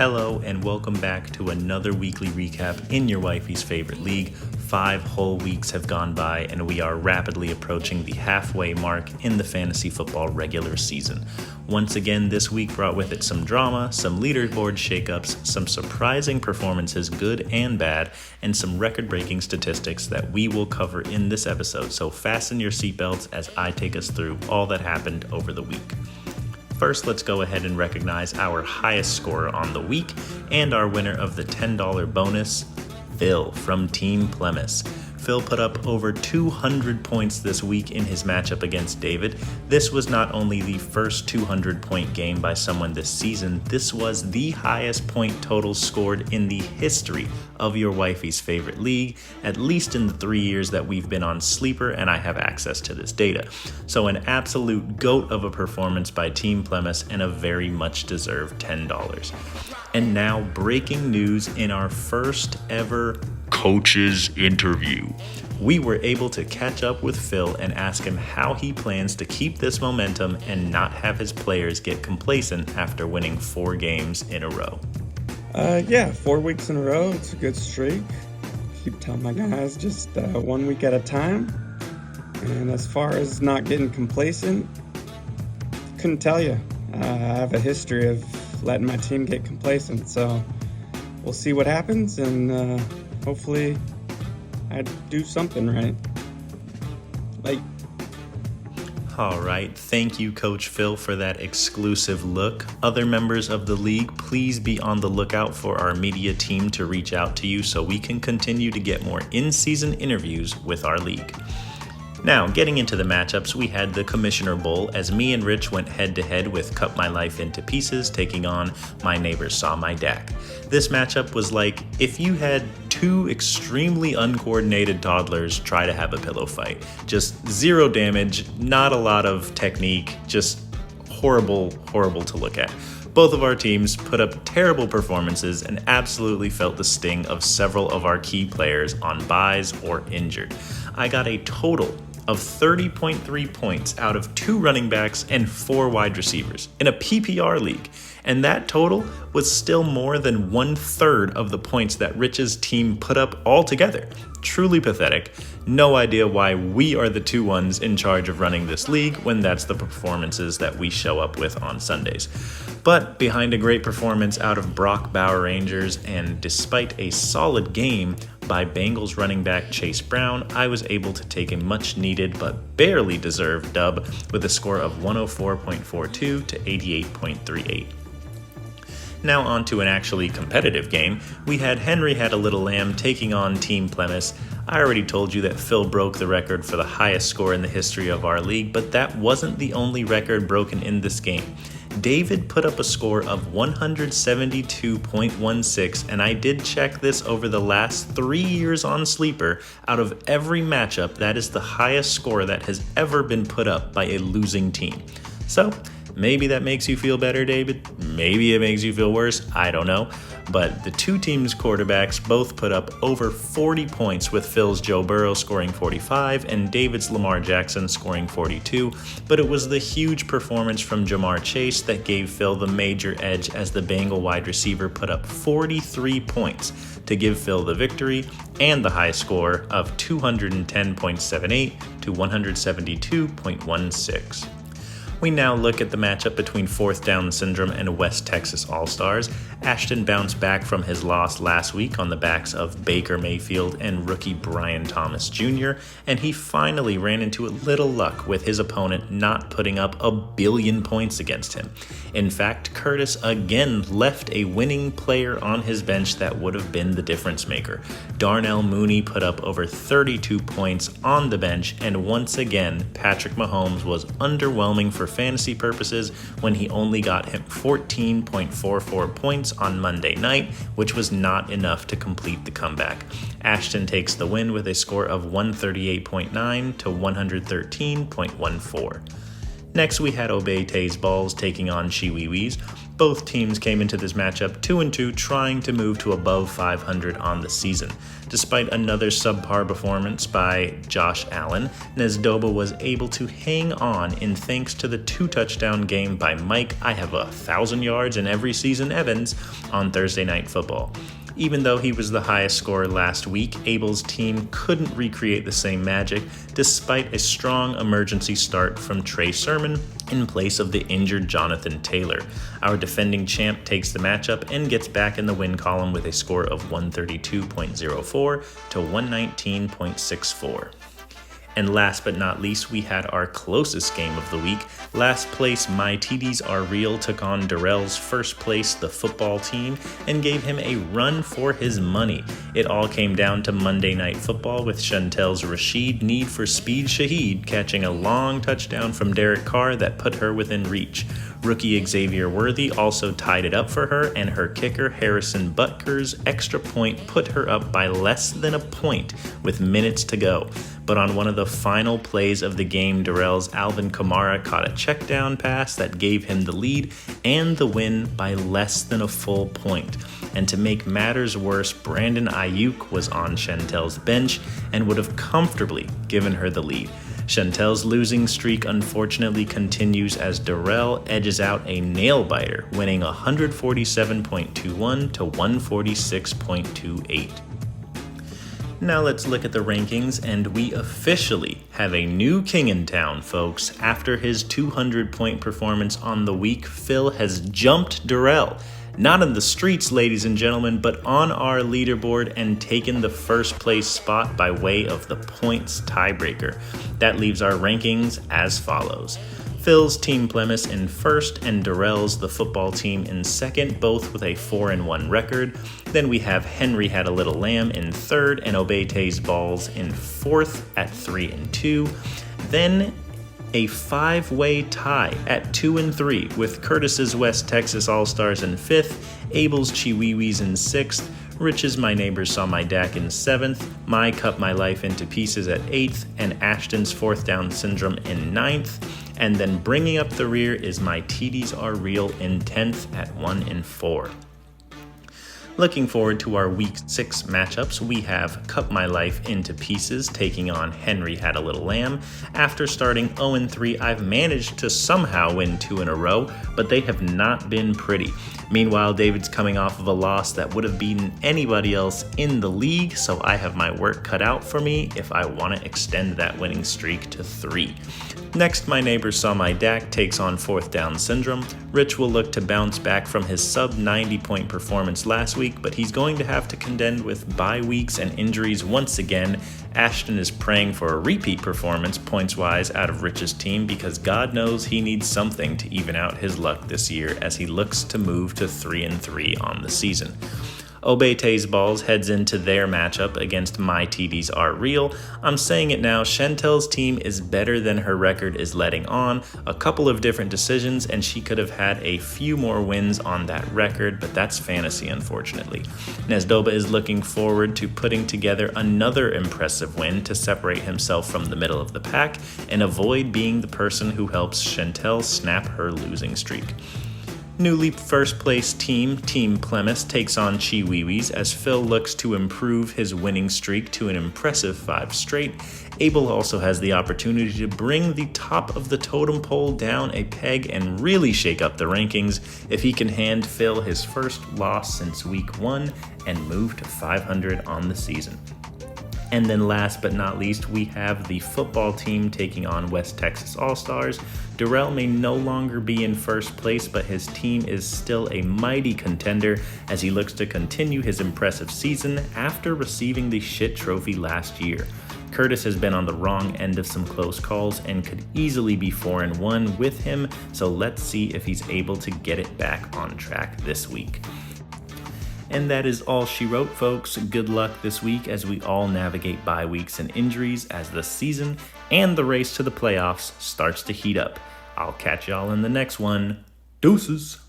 Hello and welcome back to another weekly recap in your wifey's favorite league. 5 whole weeks have gone by and we are rapidly approaching the halfway mark in the fantasy football regular season. Once again, this week brought with it some drama, some leaderboard shakeups, some surprising performances, good and bad, and some record-breaking statistics that we will cover in this episode. So fasten your seatbelts as I take us through all that happened over the week. First, let's go ahead and recognize our highest scorer on the week and our winner of the $10 bonus, Phil from Team Plemis. Phil put up over 200 points this week in his matchup against David. This was not only the first 200-point game by someone this season, this was the highest point total scored in the history of your wifey's favorite league, at least in the 3 years that we've been on Sleeper and I have access to this data. So an absolute goat of a performance by Team Plemis and a very much deserved $10. And now breaking news in our first ever coach's interview. We were able to catch up with Phil and ask him how he plans to keep this momentum and not have his players get complacent after winning 4 games in a row. 4 weeks in a row. It's a good streak. Keep telling my guys just 1 week at a time. And as far as not getting complacent, couldn't tell you. I have a history of letting my team get complacent, so we'll see what happens, and hopefully I do something right. All right, thank you, Coach Phil, for that exclusive look. Other members of the league, please be on the lookout for our media team to reach out to you so we can continue to get more in-season interviews with our league. Now, getting into the matchups, we had the Commissioner Bowl as me and Rich went head-to-head with Cut My Life Into Pieces, taking on My Neighbors Saw My Dak. This matchup was like if you had 2 extremely uncoordinated toddlers try to have a pillow fight. Just 0 damage, not a lot of technique, just horrible to look at. Both of our teams put up terrible performances and absolutely felt the sting of several of our key players on buys or injured. I got a total of 30.3 points out of 2 running backs and 4 wide receivers in a PPR league. And that total was still more than 1/3 of the points that Rich's team put up altogether. Truly pathetic. No idea why we are the 2 ones in charge of running this league when that's the performances that we show up with on Sundays. But behind a great performance out of Brock Bauer Rangers and despite a solid game by Bengals running back Chase Brown, I was able to take a much needed but barely deserved dub with a score of 104.42 to 88.38. Now on to an actually competitive game. We had Henry Had a Little Lamb taking on Team Plemis. I already told you that Phil broke the record for the highest score in the history of our league, but that wasn't the only record broken in this game. David put up a score of 172.16, and I did check this over the last 3 years on Sleeper. Out of every matchup, that is the highest score that has ever been put up by a losing team. So, maybe that makes you feel better, David. Maybe it makes you feel worse. I don't know. But the 2 teams' quarterbacks both put up over 40 points, with Phil's Joe Burrow scoring 45 and David's Lamar Jackson scoring 42. But it was the huge performance from Jamar Chase that gave Phil the major edge, as the Bengal wide receiver put up 43 points to give Phil the victory and the high score of 210.78 to 172.16. We now look at the matchup between 4th Down Syndrome and West Texas All-Stars. Ashton bounced back from his loss last week on the backs of Baker Mayfield and rookie Brian Thomas Jr., and he finally ran into a little luck with his opponent not putting up a billion points against him. In fact, Curtis again left a winning player on his bench that would have been the difference maker. Darnell Mooney put up over 32 points on the bench, and once again, Patrick Mahomes was underwhelming for fantasy purposes when he only got him 14.44 points on Monday night, which was not enough to complete the comeback. Ashton takes the win with a score of 138.9 to 113.14. Next, we had Obey Tays Balls taking on Chiwiwis. Both teams came into this matchup 2-2, trying to move to above 500 on the season. Despite another subpar performance by Josh Allen, Nesdoba was able to hang on in thanks to the 2-touchdown game by Mike I have 1,000 yards in every season Evans on Thursday Night Football. Even though he was the highest scorer last week, Abel's team couldn't recreate the same magic despite a strong emergency start from Trey Sermon in place of the injured Jonathan Taylor. Our defending champ takes the matchup and gets back in the win column with a score of 132.04 to 119.64. And last but not least, we had our closest game of the week. Last place, My TDs Are Real took on Darrell's first place, the football team, and gave him a run for his money. It all came down to Monday Night Football with Chantel's Rashid Need for Speed Shaheed catching a long touchdown from Derek Carr that put her within reach. Rookie Xavier Worthy also tied it up for her, and her kicker Harrison Butker's extra point put her up by less than a point with minutes to go. But on one of the final plays of the game, Darrell's Alvin Kamara caught a check down pass that gave him the lead and the win by less than a full point. And to make matters worse, Brandon Ayuk was on Chantel's bench and would have comfortably given her the lead. Chantel's losing streak unfortunately continues as Darrell edges out a nail-biter, winning 147.21 to 146.28. Now let's look at the rankings, and we officially have a new king in town, folks. After his 200-point performance on the week, Phil has jumped Darrell. Not in the streets, ladies and gentlemen, but on our leaderboard and taken the first place spot by way of the points tiebreaker. That leaves our rankings as follows. Phil's Team Plemis in first and Darrell's the football team in second, both with a 4-1 record. Then we have Henry Had a Little Lamb in third and Obete's Balls in fourth at 3-2. Then a 5-way tie at 2-3 with Curtis's West Texas All-Stars in 5th, Abel's Chiwiwis in 6th, Rich's My Neighbor Saw My Dak in 7th, My Cut My Life Into Pieces at 8th, and Ashton's Fourth Down Syndrome in 9th. And then bringing up the rear is My TDs Are Real in 10th at 1-4. Looking forward to our Week 6 matchups, we have Cut My Life Into Pieces taking on Henry Had a Little Lamb. After starting 0-3, I've managed to somehow win 2 in a row, but they have not been pretty. Meanwhile, David's coming off of a loss that would have beaten anybody else in the league, so I have my work cut out for me if I want to extend that winning streak to 3. Next, My Neighbor Saw My Dak takes on Fourth Down Syndrome. Rich will look to bounce back from his sub-90-point performance last week, but he's going to have to contend with bye weeks and injuries once again. Ashton is praying for a repeat performance points-wise out of Rich's team because God knows he needs something to even out his luck this year as he looks to move to 3-3 on the season. Obete's Balls heads into their matchup against My TDs Are Real. I'm saying it now, Chantel's team is better than her record is letting on. A couple of different decisions and she could have had a few more wins on that record, but that's fantasy unfortunately. Nesdoba is looking forward to putting together another impressive win to separate himself from the middle of the pack and avoid being the person who helps Chantel snap her losing streak. Newly first place team, Team Plemis, takes on Chiwiwis as Phil looks to improve his winning streak to an impressive 5 straight. Abel also has the opportunity to bring the top of the totem pole down a peg and really shake up the rankings if he can hand Phil his first loss since week 1 and move to 500 on the season. And then last but not least, we have the football team taking on West Texas All-Stars. Darrell may no longer be in first place, but his team is still a mighty contender as he looks to continue his impressive season after receiving the shit trophy last year. Curtis has been on the wrong end of some close calls and could easily be 4-1 with him, so let's see if he's able to get it back on track this week. And that is all she wrote, folks. Good luck this week as we all navigate bye weeks and injuries as the season and the race to the playoffs starts to heat up. I'll catch y'all in the next one. Deuces.